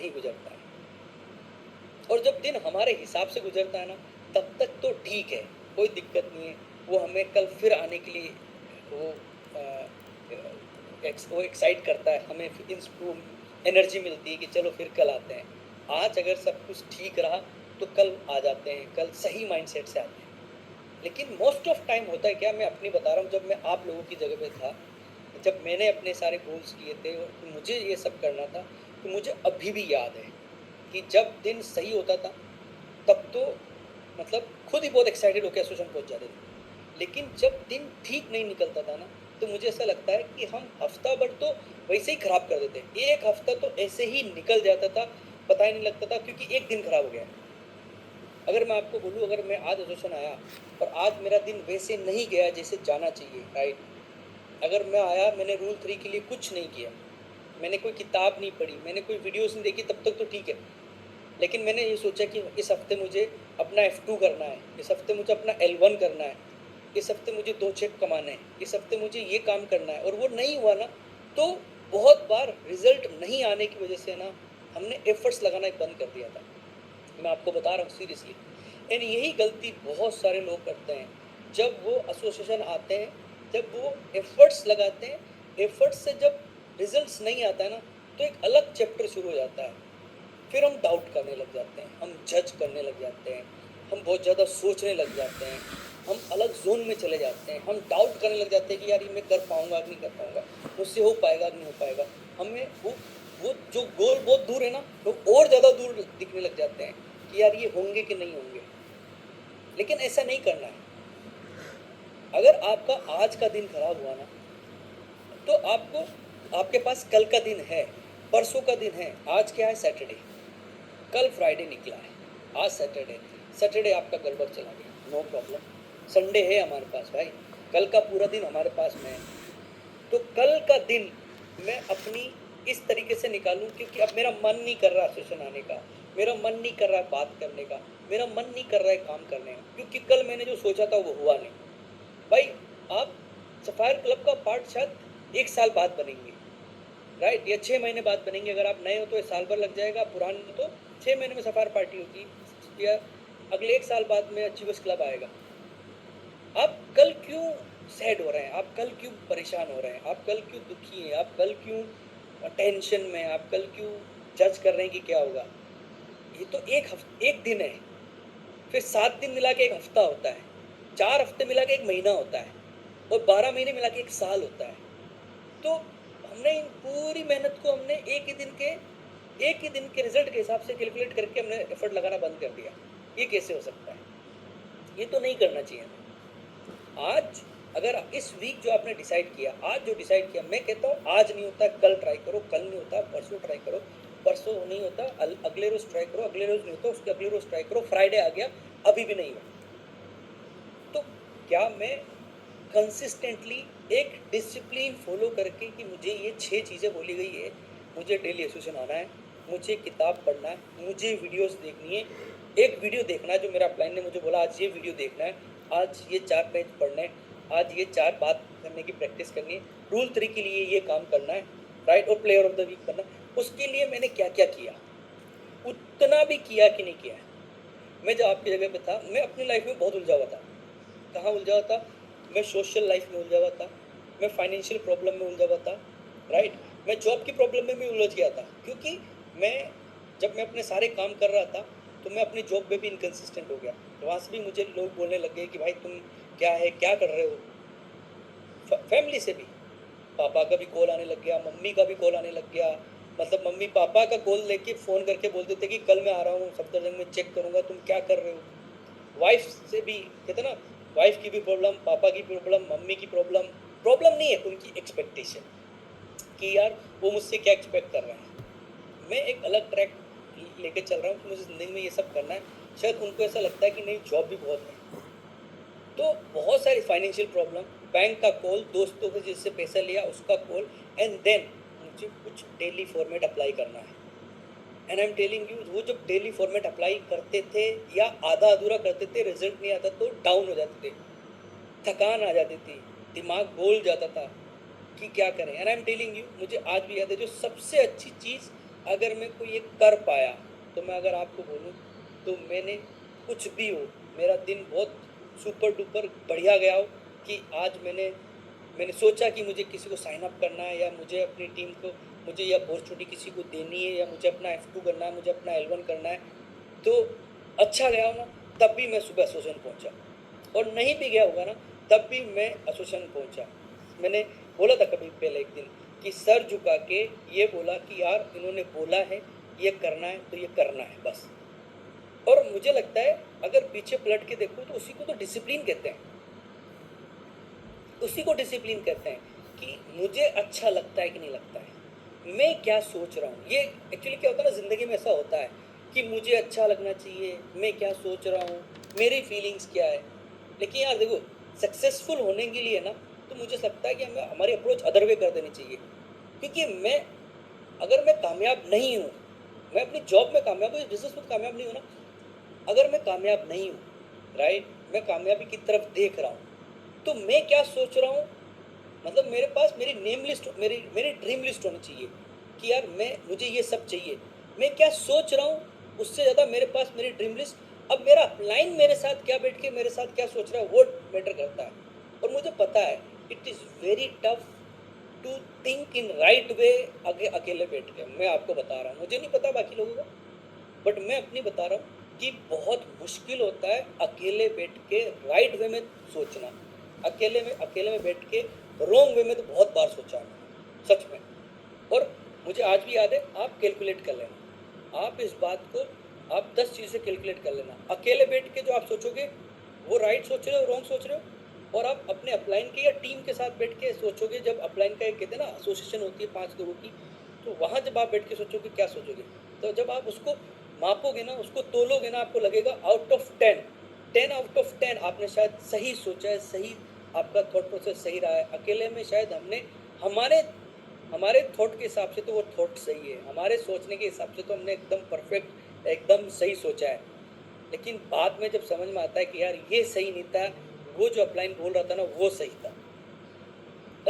नहीं गुजरता है। और जब दिन हमारे हिसाब से गुजरता है ना, तब तक तो ठीक है, कोई दिक्कत नहीं है। वो हमें कल फिर आने के लिए वो वो एक्साइट करता है, हमें एनर्जी मिलती है कि चलो फिर कल आते हैं। आज अगर सब कुछ ठीक रहा तो कल आ जाते हैं, कल सही माइंडसेट से आते हैं। लेकिन मोस्ट ऑफ टाइम होता है क्या, मैं अपनी बता रहा हूँ, जब मैं आप लोगों की जगह पे था, जब मैंने अपने सारे गोल्स किए थे और मुझे ये सब करना था, तो मुझे अभी भी याद है कि जब दिन सही होता था तब तो मतलब खुद ही बहुत एक्साइटेड होकर एसोसिएशन पहुंच जाते थे। लेकिन जब दिन ठीक नहीं निकलता था ना, तो मुझे ऐसा लगता है कि हम हफ्ता भर तो वैसे ही खराब कर देते, एक हफ्ता तो ऐसे ही निकल जाता था, पता ही नहीं लगता था, क्योंकि एक दिन खराब हो गया। अगर मैं आपको बोलूँ, अगर मैं आज एसोसिएशन आया और आज मेरा दिन वैसे नहीं गया जैसे जाना चाहिए, राइट, अगर मैं आया, मैंने रूल 3 के लिए कुछ नहीं किया, मैंने कोई किताब नहीं पढ़ी, मैंने कोई वीडियोस नहीं देखी, तब तक तो ठीक है। लेकिन मैंने ये सोचा कि इस हफ्ते मुझे अपना F2 करना है, इस हफ्ते मुझे अपना L1 करना है, इस हफ्ते मुझे 2 चेक कमाने हैं, इस हफ्ते मुझे ये काम करना है, और वो नहीं हुआ ना, तो बहुत बार रिजल्ट नहीं आने की वजह से ना हमने एफर्ट्स लगाना बंद कर दिया था। मैं आपको बता रहा हूँ सीरियसली। एंड यही गलती बहुत सारे लोग करते हैं। जब वो एसोसिएशन आते हैं, जब वो एफर्ट्स लगाते हैं, एफर्ट्स से जब रिजल्ट्स नहीं आता है ना, तो एक अलग चैप्टर शुरू हो जाता है। फिर हम डाउट करने लग जाते हैं, हम जज करने लग जाते हैं, हम बहुत ज़्यादा सोचने लग जाते हैं, हम अलग जोन में चले जाते हैं, हम डाउट करने लग जाते हैं कि यार ये मैं कर पाऊँगा कि नहीं कर पाऊँगा, मुझसे हो पाएगा कि नहीं हो पाएगा। हमें वो जो गोल बहुत दूर है ना, वो और ज़्यादा दूर दिखने लग जाते हैं कि यार ये होंगे कि नहीं होंगे। लेकिन ऐसा नहीं करना है। अगर आपका आज का दिन खराब हुआ ना, तो आपको, आपके पास कल का दिन है, परसों का दिन है, आज क्या है, सैटरडे, कल फ्राइडे निकला है, आज सैटरडे, सैटरडे आपका गड़बड़ चला गया, नो प्रॉब्लम, संडे है हमारे पास भाई, कल का पूरा दिन हमारे पास में है। तो कल का दिन मैं अपनी इस तरीके से निकालूं, क्योंकि अब मेरा मन नहीं कर रहा सेशन आने का, मेरा मन नहीं कर रहा है बात करने का, मेरा मन नहीं कर रहा है काम करने का, क्योंकि कल मैंने जो सोचा था वो हुआ नहीं। भाई, आप सफायर क्लब का पार्ट शायद 1 साल बाद बनेंगे, राइट, या 6 महीने बाद बनेंगे। अगर आप नए हो तो ये साल भर लग जाएगा, पुराने हो तो 6 महीने में सफायर पार्टी होगी, या अगले 1 साल बाद में अचीवर्स क्लब आएगा। आप कल क्यों सैड हो रहे हैं, आप कल क्यों परेशान हो रहे हैं, आप कल क्यों दुखी हैं, आप कल क्यों टेंशन में, आप कल क्यों जज कर रहे हैं कि क्या होगा। ये तो एक दिन है, फिर 7 दिन मिला के एक हफ्ता होता है, 4 हफ्ते मिला के एक महीना होता है, और 12 महीने मिला के एक साल होता है। तो हमने इन पूरी मेहनत को हमने एक ही दिन के रिजल्ट के हिसाब से कैलकुलेट करके हमने एफर्ट लगाना बंद कर दिया। ये कैसे हो सकता है? ये तो नहीं करना चाहिए हमें। आज अगर इस वीक जो आपने डिसाइड किया, आज जो डिसाइड किया, मैं कहता हूँ आज नहीं होता कल ट्राई करो, कल नहीं होता परसों ट्राई करो, परसों नहीं होता अगले रोज ट्राई करो, अगले रोज नहीं होता उसके अगले रोज ट्राई करो, फ्राइडे आ गया अभी भी नहीं हुआ, तो क्या मैं कंसिस्टेंटली एक डिसिप्लिन फॉलो करके कि मुझे ये 6 चीज़ें बोली गई है, मुझे डेली एसोसिएशन आना है, मुझे किताब पढ़ना है, मुझे वीडियोस देखनी है, एक वीडियो देखना है जो मेरा अपलाइन ने मुझे बोला आज ये वीडियो देखना है, आज ये 4 पेज पढ़ना है, आज ये 4 बात करने की प्रैक्टिस करनी है, रूल 3 के लिए ये काम करना है, राइट, और प्लेयर ऑफ द वीक करना है। उसके लिए मैंने क्या क्या किया, उतना भी किया कि नहीं किया। मैं जब आपकी जगह पे था, मैं अपनी लाइफ में बहुत उलझा हुआ था। कहाँ उलझा हुआ था? मैं सोशल लाइफ में उलझा हुआ था, मैं फाइनेंशियल प्रॉब्लम में उलझा हुआ था, राइट, मैं जॉब की प्रॉब्लम में भी उलझ गया था, क्योंकि मैं जब मैं अपने सारे काम कर रहा था तो मैं अपनी जॉब में भी इनकन्सिस्टेंट हो गया। तो वहाँ से भी मुझे लोग बोलने लग गए कि भाई तुम क्या है, क्या कर रहे हो। फैमिली से भी पापा का भी कॉल आने लग गया, मम्मी का भी कॉल आने लग गया, मतलब मम्मी पापा का कॉल लेके फ़ोन करके बोलते थे कि कल मैं आ रहा हूँ सफदरजंग में, चेक करूँगा तुम क्या कर रहे हो। वाइफ से भी कहते ना, वाइफ की भी प्रॉब्लम, पापा की प्रॉब्लम, मम्मी की प्रॉब्लम, प्रॉब्लम नहीं है, उनकी एक्सपेक्टेशन कि यार वो मुझसे क्या एक्सपेक्ट कर रहे हैं। मैं एक अलग ट्रैक लेके चल रहा हूँ कि मुझे ज़िंदगी में ये सब करना है, शायद उनको ऐसा लगता है कि नहीं जॉब भी बहुत है। तो बहुत सारी फाइनेंशियल प्रॉब्लम, बैंक का कॉल, दोस्तों से जिससे पैसा लिया उसका कॉल, एंड देन मुझे कुछ डेली फॉर्मेट अप्लाई करना है। And I am telling you, वो जब डेली फॉर्मेट अप्लाई करते थे या आधा अधूरा करते थे, रिजल्ट नहीं आता तो डाउन हो जाते थे, थकान आ जाती थी, दिमाग बोल जाता था कि क्या करें। And I am telling you, मुझे आज भी याद है जो सबसे अच्छी चीज़ अगर मैं कोई एक कर पाया, तो मैं अगर आपको बोलूँ, तो मैंने कुछ भी हो, मेरा दिन बहुत सुपर डुपर बढ़िया गया हो, कि आज मैंने सोचा कि मुझे किसी को साइन अप करना है, या मुझे अपनी टीम को, मुझे ये अपॉर्चुनिटी किसी को देनी है, या मुझे अपना F2 करना है, मुझे अपना L1 करना है, तो अच्छा गया हो ना, तब भी मैं सुबह एसोसिएशन पहुंचा। और नहीं भी गया होगा ना, तब भी मैं एसोसिएशन पहुंचा। मैंने बोला था कभी पहले एक दिन कि सर झुका के ये बोला कि यार इन्होंने बोला है ये करना है, तो ये करना है बस। और मुझे लगता है अगर पीछे पलट के देखो, तो उसी को तो डिसिप्लिन कहते हैं, उसी को डिसिप्लिन कहते हैं, कि मुझे अच्छा लगता है कि नहीं लगता है, मैं क्या सोच रहा हूँ। ये एक्चुअली क्या होता है ना, ज़िंदगी में ऐसा होता है कि मुझे अच्छा लगना चाहिए, मैं क्या सोच रहा हूँ, मेरी फीलिंग्स क्या है। लेकिन यार देखो, सक्सेसफुल होने के लिए ना, तो मुझे लगता है कि हमें हमारी अप्रोच अदर वे कर देनी चाहिए। क्योंकि मैं, अगर मैं कामयाब नहीं हूँ, मैं अपनी जॉब में कामयाब हूँ, बिजनेस में कामयाब नहीं हूँ ना, अगर मैं कामयाब नहीं हूँ, राइट, मैं कामयाबी की तरफ देख रहा हूँ, तो मैं क्या सोच रहा हूँ, मतलब मेरे पास मेरी नेम लिस्ट, मेरी मेरी ड्रीम लिस्ट होनी चाहिए, कि यार मैं, मुझे ये सब चाहिए, मैं क्या सोच रहा हूँ, उससे ज़्यादा मेरे पास मेरी ड्रीम लिस्ट। अब मेरा अपलाइन मेरे साथ क्या बैठ के मेरे साथ क्या सोच रहा है, वो मैटर करता है। और मुझे पता है it is very tough to think in right way, अकेले बैठ के। मैं आपको बता रहा हूँ, मुझे नहीं पता बाकी लोगों का, बट मैं अपनी बता रहा हूँ कि बहुत मुश्किल होता है अकेले बैठ के राइट वे में सोचना। अकेले में बैठ के रॉन्ग वे में तो बहुत बार सोचा है मैंने, सच में। और मुझे आज भी याद है, आप कैलकुलेट कर लेना, आप इस बात को, आप 10 चीज़ें कैलकुलेट कर लेना, अकेले बैठ के जो आप सोचोगे वो राइट सोच रहे हो, रॉन्ग सोच रहे हो। और आप अपने अपलाइन के या टीम के साथ बैठ के सोचोगे, जब अपलाइन का एक कहते हैं ना एसोसिएशन होती है 5 लोगों की, तो वहाँ जब आप बैठ के सोचोगे क्या सोचोगे, तो जब आप उसको मापोगे ना, उसको तोलोगे ना, आपको लगेगा आउट ऑफ 10, 10 आउट ऑफ 10 आपने शायद सही सोचा है, सही, आपका थॉट प्रोसेस सही रहा है। अकेले में शायद हमने, हमारे हमारे थॉट के हिसाब से तो वो थॉट सही है, हमारे सोचने के हिसाब से तो हमने एकदम परफेक्ट, एकदम सही सोचा है। लेकिन बाद में जब समझ में आता है कि यार ये सही नहीं था, वो जो अपलाइन बोल रहा था ना वो सही था,